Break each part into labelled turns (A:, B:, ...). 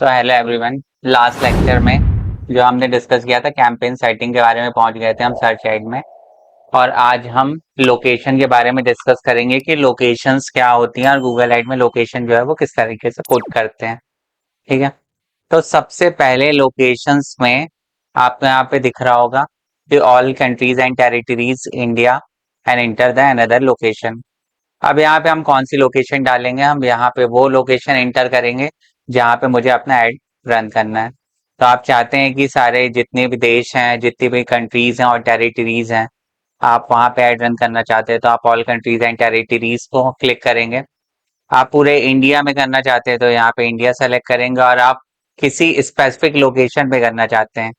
A: So hello everyone. Last lecture में जो हमने डिस्कस किया था कैंपेन सेटिंग के बारे में पहुंच गए थे हम सर्च एड में। और आज हम लोकेशन के बारे में डिस्कस करेंगे कि लोकेशंस क्या होती हैं और गूगल एड में लोकेशन जो है वो किस तरीके से पुट करते हैं। ठीक है। तो सबसे पहले लोकेशंस में आपको यहाँ पे दिख रहा होगा कि all countries and territories India and enter the another location. अब यहाँ पे हम कौन सी लोकेशन डालेंगे, हम यहाँ पे वो लोकेशन एंटर करेंगे जहाँ पे मुझे अपना ऐड रन करना है। तो आप चाहते हैं कि सारे जितने भी देश हैं, जितनी भी कंट्रीज हैं और टेरिटरीज हैं, आप वहाँ पे ऐड रन करना चाहते हैं तो आप ऑल कंट्रीज एंड टेरिटरीज को क्लिक करेंगे। आप पूरे इंडिया में करना चाहते हैं तो यहाँ पे इंडिया सेलेक्ट करेंगे, और आप किसी स्पेसिफिक लोकेशन पे करना चाहते हैं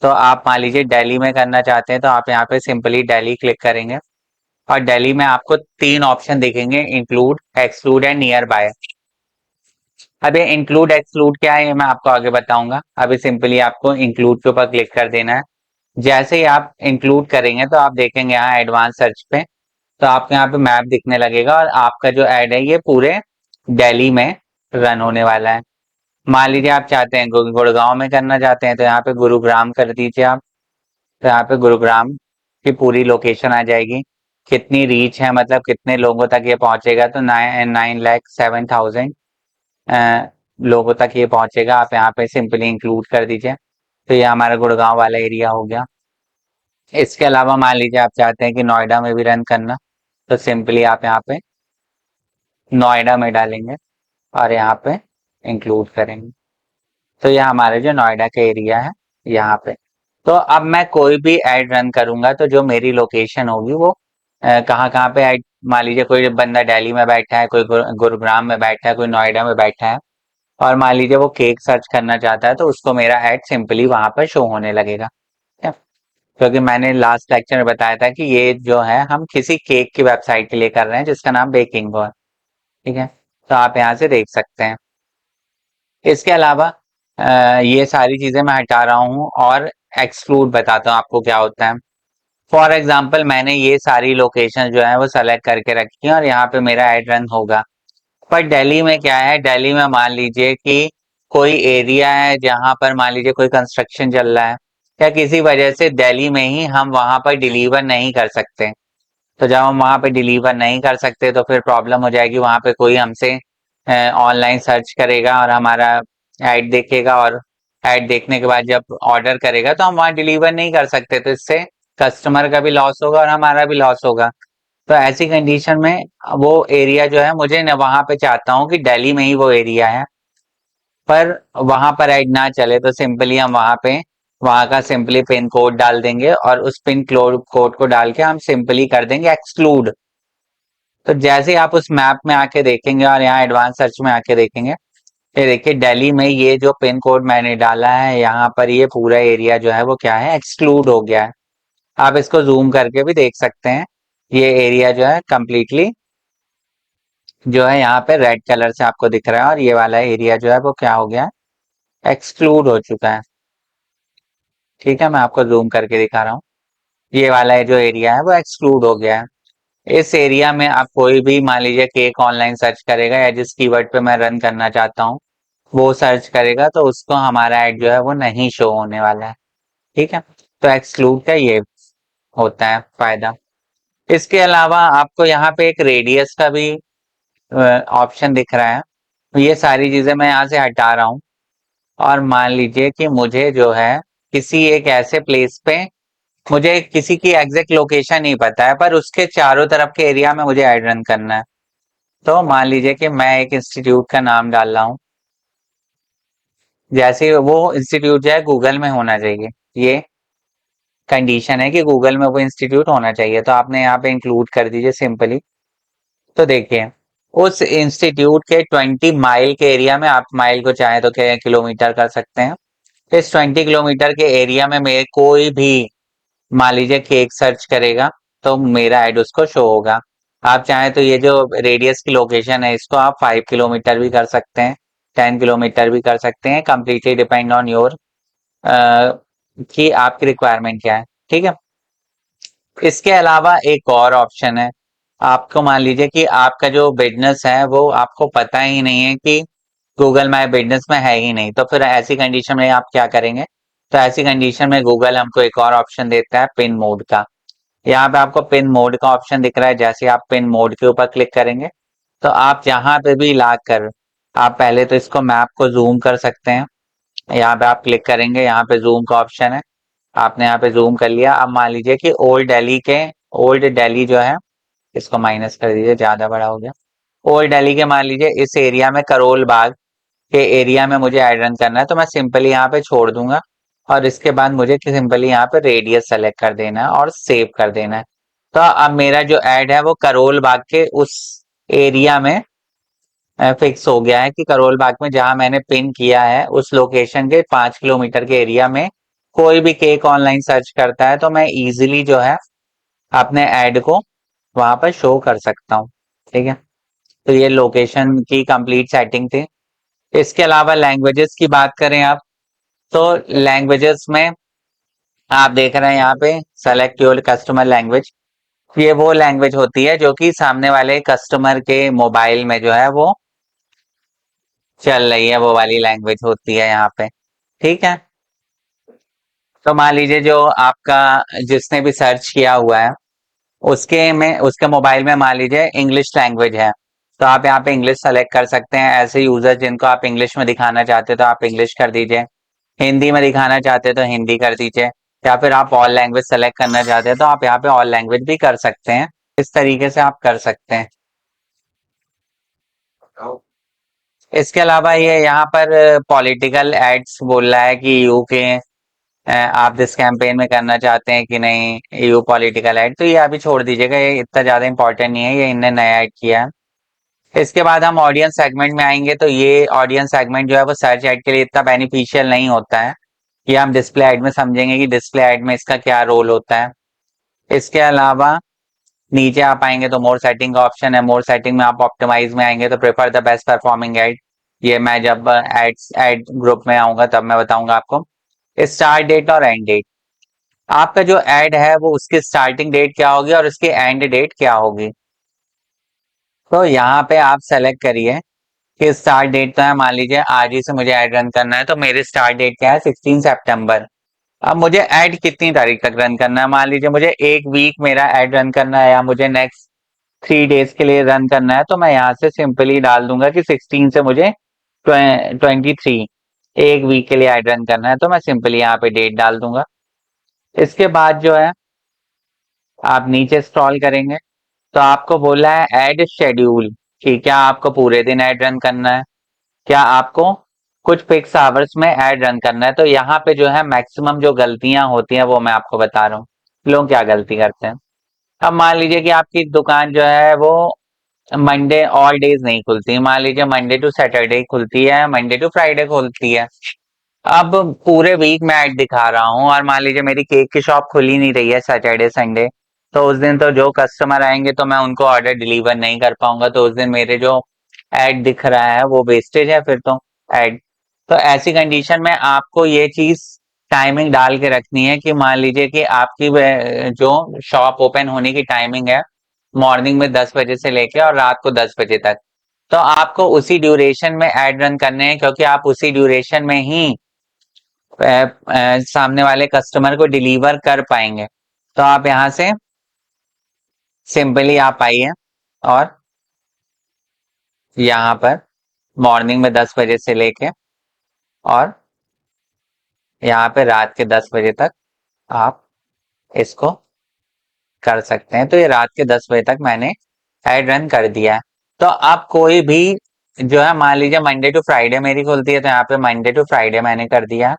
A: तो आप मान लीजिए दिल्ली में करना चाहते हैं तो आप यहाँ पे सिंपली दिल्ली क्लिक करेंगे। और दिल्ली में आपको तीन ऑप्शन दिखेंगे, include, exclude and near by. अब ये इंक्लूड एक्सक्लूड क्या है ये मैं आपको आगे बताऊंगा। अभी सिंपली आपको इंक्लूड के ऊपर क्लिक कर देना है। जैसे ही आप इंक्लूड करेंगे तो आप देखेंगे यहाँ एडवांस सर्च पे तो आपको यहाँ पे मैप दिखने लगेगा और आपका जो ऐड है ये पूरे दिल्ली में रन होने वाला है। मान लीजिए आप चाहते हैं गुड़गांव में करना चाहते हैं तो यहाँ पे गुरुग्राम कर दीजिए आप। तो यहाँ पे गुरुग्राम की पूरी लोकेशन आ जाएगी। कितनी रीच है, मतलब कितने लोगों तक ये पहुंचेगा, तो 9,07,000 लोगों तक ये पहुंचेगा। आप यहाँ पे सिंपली इंक्लूड कर दीजिए। तो ये हमारा गुड़गांव वाला एरिया हो गया। इसके अलावा मान लीजिए आप चाहते हैं कि नोएडा में भी रन करना, तो सिंपली आप यहाँ पे नोएडा में डालेंगे और यहाँ पे इंक्लूड करेंगे। तो ये हमारे जो नोएडा का एरिया है यहाँ पे। तो अब मैं कोई भी ऐड रन करूंगा तो जो मेरी लोकेशन होगी वो कहाँ कहाँ पे ऐड, मान लीजिए कोई बंदा दिल्ली में बैठा है, कोई गुरुग्राम में बैठा है, कोई नोएडा में बैठा है, और मान लीजिए वो केक सर्च करना चाहता है तो उसको मेरा ऐड सिंपली वहां पर शो होने लगेगा। ठीक है? क्योंकि मैंने लास्ट लेक्चर में बताया था कि ये जो है हम किसी केक की वेबसाइट के लिए कर रहे हैं जिसका नाम बेकिंग है। ठीक है। तो आप यहाँ से देख सकते हैं। इसके अलावा ये सारी चीजें मैं हटा रहा हूँ और एक्सक्लूड बताता हूँ आपको क्या होता है। फॉर एग्जाम्पल मैंने ये सारी लोकेशन जो है वो सेलेक्ट करके रखी है और यहाँ पे मेरा एड रन होगा। पर दिल्ली में क्या है, दिल्ली में मान लीजिए कि कोई एरिया है जहां पर मान लीजिए कोई कंस्ट्रक्शन चल रहा है या किसी वजह से दिल्ली में ही हम वहां पर डिलीवर नहीं कर सकते। तो जब हम वहां पे डिलीवर नहीं कर सकते तो फिर प्रॉब्लम हो जाएगी। वहां पे कोई हमसे ऑनलाइन सर्च करेगा और हमारा ऐड देखेगा, और ऐड देखने के बाद जब ऑर्डर करेगा तो हम वहां डिलीवर नहीं कर सकते, तो इससे कस्टमर का भी लॉस होगा और हमारा भी लॉस होगा। तो ऐसी कंडीशन में वो एरिया जो है, मुझे न वहां पे चाहता हूँ कि दिल्ली में ही वो एरिया है, पर वहां पर ऐड ना चले तो सिंपली हम वहां पे वहां का सिंपली पिन कोड डाल देंगे और उस पिन कोड को डाल के हम सिंपली कर देंगे एक्सक्लूड। तो जैसे ही आप उस मैप में आके देखेंगे और यहाँ एडवांस सर्च में आके देखेंगे, ये देखिए दिल्ली में ये जो पिन कोड मैंने डाला है यहाँ पर ये पूरा एरिया जो है वो क्या है, एक्सक्लूड हो गया है। आप इसको जूम करके भी देख सकते हैं। ये एरिया जो है कंप्लीटली जो है यहाँ पे रेड कलर से आपको दिख रहा है, और ये वाला एरिया जो है वो क्या हो गया है, एक्सक्लूड हो चुका है। ठीक है, मैं आपको जूम करके दिखा रहा हूँ। ये वाला जो एरिया है वो एक्सक्लूड हो गया है। इस एरिया में आप कोई भी मान लीजिए केक ऑनलाइन सर्च करेगा या जिस कीवर्ड पे मैं रन करना चाहता हूँ वो सर्च करेगा तो उसको हमारा ऐड जो है वो नहीं शो होने वाला है। ठीक है। तो एक्सक्लूड का ये होता है फायदा। इसके अलावा आपको यहाँ पे एक रेडियस का भी ऑप्शन दिख रहा है। ये सारी चीजें मैं यहाँ से हटा रहा हूँ, और मान लीजिए कि मुझे जो है किसी एक ऐसे प्लेस पे, मुझे किसी की एग्जैक्ट लोकेशन नहीं पता है पर उसके चारों तरफ के एरिया में मुझे ऐड रन करना है। तो मान लीजिए कि मैं एक इंस्टीट्यूट का नाम डाल रहा हूँ। जैसे वो इंस्टीट्यूट जो है गूगल में होना चाहिए, ये कंडीशन है कि गूगल में वो इंस्टीट्यूट होना चाहिए, तो आपने यहाँ पे इंक्लूड कर दीजिए सिंपली। तो देखिए उस इंस्टीट्यूट के 20 माइल के एरिया में, आप माइल को चाहे तो क्या किलोमीटर कर सकते हैं, इस 20 किलोमीटर के एरिया में मेरे कोई भी मान लीजिए केक सर्च करेगा तो मेरा ऐड उसको शो होगा। आप चाहें तो ये जो रेडियस की लोकेशन है इसको आप 5 किलोमीटर भी कर सकते हैं, 10 किलोमीटर भी कर सकते हैं, कंप्लीटली डिपेंड ऑन योर कि आपकी रिक्वायरमेंट क्या है। ठीक है। इसके अलावा एक और ऑप्शन है। आपको मान लीजिए कि आपका जो बिजनेस है वो आपको पता ही नहीं है कि गूगल माई बिजनेस में है ही नहीं, तो फिर ऐसी कंडीशन में आप क्या करेंगे? तो ऐसी कंडीशन में गूगल हमको एक और ऑप्शन देता है पिन मोड का। यहाँ पे आपको पिन मोड का ऑप्शन दिख रहा है, जैसे आप पिन मोड के ऊपर क्लिक करेंगे तो आप जहां पे भी ला कर, आप पहले तो इसको मैप को जूम कर सकते हैं। यहाँ पे आप क्लिक करेंगे, यहाँ पे जूम का ऑप्शन है, आपने यहाँ पे जूम कर लिया। अब मान लीजिए कि ओल्ड दिल्ली जो है, इसको माइनस कर दीजिए, ज्यादा बड़ा हो गया। ओल्ड दिल्ली के मान लीजिए इस एरिया में, करोल बाग के एरिया में मुझे ऐड रन करना है, तो मैं सिंपली यहाँ पे छोड़ दूंगा और इसके बाद मुझे सिंपली यहाँ पे रेडियस सेलेक्ट कर देना है और सेव कर देना है। तो अब मेरा जो ऐड है वो करोल बाग के उस एरिया में फिक्स हो गया है कि करोल बाग में जहां मैंने पिन किया है उस लोकेशन के 5 किलोमीटर के एरिया में कोई भी केक ऑनलाइन सर्च करता है तो मैं इजीली जो है अपने ऐड को वहां पर शो कर सकता हूँ। ठीक है, तो ये लोकेशन की कंप्लीट सेटिंग थी। इसके अलावा लैंग्वेजेस की बात करें आप, तो लैंग्वेजेस में आप देख रहे हैं यहाँ पे सेलेक्ट योर कस्टमर लैंग्वेज। ये वो लैंग्वेज होती है जो कि सामने वाले कस्टमर के मोबाइल में जो है वो चल रही है, वो वाली लैंग्वेज होती है यहाँ पे। ठीक है, तो मान लीजिए जो आपका जिसने भी सर्च किया हुआ है उसके मोबाइल में मान लीजिए इंग्लिश लैंग्वेज है, तो आप यहाँ पे इंग्लिश सेलेक्ट कर सकते हैं। ऐसे यूजर जिनको आप इंग्लिश में दिखाना चाहते हो तो आप इंग्लिश कर दीजिए, हिंदी में दिखाना चाहते हैं तो हिंदी कर दीजिए, या फिर आप ऑल लैंग्वेज सेलेक्ट करना चाहते हैं तो आप यहाँ पे ऑल लैंग्वेज भी कर सकते हैं। इस तरीके से आप कर सकते हैं। इसके अलावा ये यहाँ पर पॉलिटिकल एड्स बोल रहा है कि यू के आप जिस कैंपेन में करना चाहते हैं कि नहीं यू पॉलिटिकल एड, तो ये अभी छोड़ दीजिएगा, ये इतना ज्यादा इंपॉर्टेंट नहीं है, ये इनने नया ऐड किया है। इसके बाद हम ऑडियंस सेगमेंट में आएंगे, तो ये ऑडियंस सेगमेंट जो है वो सर्च एड के लिए इतना बेनिफिशियल नहीं होता है। ये हम डिस्प्ले एड में समझेंगे कि डिस्प्ले एड में इसका क्या रोल होता है। इसके अलावा नीचे आप आएंगे तो मोर सेटिंग का ऑप्शन है, मोर सेटिंग में आप ऑप्टिमाइज में आएंगे तो prefer the best performing ad. ये मैं जब एड ग्रुप में आऊंगा तब मैं बताऊंगा आपको। स्टार्ट डेट और एंड डेट, आपका जो एड है वो उसकी स्टार्टिंग डेट क्या होगी और उसकी एंड डेट क्या होगी। तो यहाँ पे आप सेलेक्ट करिए कि स्टार्ट डेट तो है, मान लीजिए आज ही से मुझे ऐड रन करना है, तो मेरी स्टार्ट डेट क्या है 16 सितंबर। अब मुझे ऐड कितनी तारीख तक रन करना है, मान लीजिए मुझे एक वीक मेरा ऐड रन करना है या मुझे नेक्स्ट 3 डेज के लिए रन करना है, तो मैं यहाँ से सिंपली डाल दूंगा कि 16 से मुझे 23 एक वीक के लिए ऐड रन करना है, तो मैं सिंपली यहाँ पे डेट डाल दूंगा। इसके बाद जो है आप नीचे स्क्रॉल करेंगे तो आपको बोला है ऐड शेड्यूल, कि क्या आपको पूरे दिन ऐड रन करना है, क्या आपको कुछ फिक्स आवर्स में ऐड रन करना है। तो यहाँ पे जो है मैक्सिमम जो गलतियां होती हैं वो मैं आपको बता रहा हूँ, लोग क्या गलती करते हैं। अब मान लीजिए कि आपकी दुकान जो है वो मंडे ऑल डेज नहीं खुलती, मान लीजिए मंडे टू सैटरडे खुलती है, मंडे टू फ्राइडे खुलती है। अब पूरे वीक में ऐड दिखा रहा हूँ और मान लीजिए मेरी केक की शॉप खुली नहीं रही है सैटरडे संडे, तो उस दिन तो जो कस्टमर आएंगे तो मैं उनको ऑर्डर डिलीवर नहीं कर पाऊंगा, तो उस दिन मेरे जो ऐड दिख रहा है वो वेस्टेज है फिर तो ऐड। तो ऐसी कंडीशन में आपको ये चीज टाइमिंग डाल के रखनी है कि मान लीजिए कि आपकी जो शॉप ओपन होने की टाइमिंग है मॉर्निंग में 10 बजे से लेके और रात को 10 बजे तक, तो आपको उसी ड्यूरेशन में ऐड रन करने हैं, क्योंकि आप उसी ड्यूरेशन में ही सामने वाले कस्टमर को डिलीवर कर पाएंगे। तो आप यहाँ से सिंपली आप आइए और यहाँ पर मॉर्निंग में 10 बजे से लेके और यहाँ पे रात के 10 बजे तक आप इसको कर सकते हैं। तो ये रात के 10 बजे तक मैंने ऐड रन कर दिया है। तो आप कोई भी जो है मान लीजिए मंडे टू फ्राइडे मेरी खुलती है, तो यहाँ पे मंडे टू फ्राइडे मैंने कर दिया है।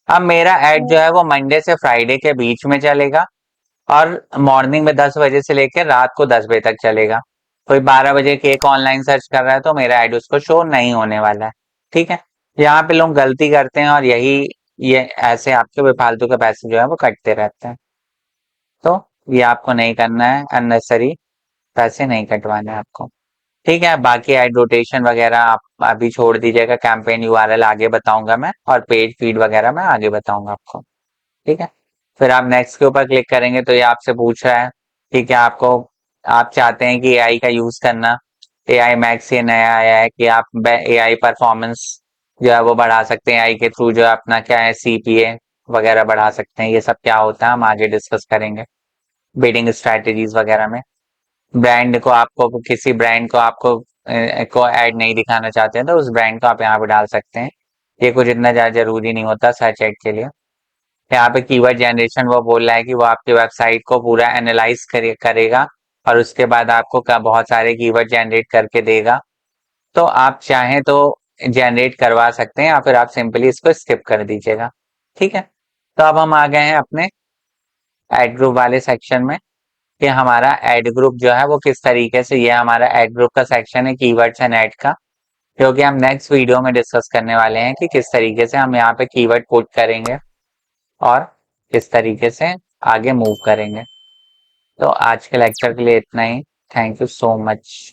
A: अब मेरा ऐड जो है वो मंडे से फ्राइडे के बीच में चलेगा और मॉर्निंग में 10 बजे से लेकर रात को 10 बजे तक चलेगा। कोई 12 बजे केक ऑनलाइन सर्च कर रहा है तो मेरा ऐड उसको शो नहीं होने वाला है। ठीक है, यहाँ पे लोग गलती करते हैं और ये ऐसे आपके बेफालतू के पैसे जो है वो कटते रहते हैं। तो ये आपको नहीं करना है, अननेसेसरी पैसे नहीं कटवाने हैं आपको। ठीक है, बाकी ऐड रोटेशन वगैरह आप अभी छोड़ दीजिएगा, कैंपेन यूआरएल आगे बताऊंगा मैं और पेज फीड वगैरह मैं आगे बताऊंगा आपको। ठीक है, फिर आप नेक्स्ट के ऊपर क्लिक करेंगे तो ये आपसे पूछ रहा है कि क्या आप चाहते हैं कि एआई का यूज करना। AI मैक्स ये नया आया है कि आप AI परफॉर्मेंस जो है वो बढ़ा सकते हैं, AI के थ्रू जो है अपना क्या है CPA वगैरह बढ़ा सकते हैं। ये सब क्या होता है हम आगे डिस्कस करेंगे बिडिंग स्ट्रैटेजीज वगैरह में। ब्रांड को आपको किसी ब्रांड को आपको को ऐड नहीं दिखाना चाहते हैं तो उस ब्रांड को आप यहाँ पे डाल सकते हैं। ये कुछ इतना ज्यादा जरूरी नहीं होता सर्च एड के लिए। यहाँ पे कीवर्ड जनरेशन वो बोल रहा है कि वो आपकी वेबसाइट को पूरा एनालाइज करेगा और उसके बाद आपको बहुत सारे कीवर्ड जनरेट करके देगा। तो आप चाहें तो जनरेट करवा सकते हैं या फिर आप सिंपली इसको स्किप कर दीजिएगा। ठीक है, तो अब हम आ गए हैं अपने एड ग्रुप वाले सेक्शन में कि हमारा एड ग्रुप जो है वो किस तरीके से, ये हमारा एड ग्रुप का सेक्शन है कीवर्ड्स एंड एड का, क्योंकि हम नेक्स्ट वीडियो में डिस्कस करने वाले हैं कि किस तरीके से हम यहाँ पे कीवर्ड पुट करेंगे और किस तरीके से आगे मूव करेंगे। तो आज के लेक्चर के लिए इतना ही। Thank you so much.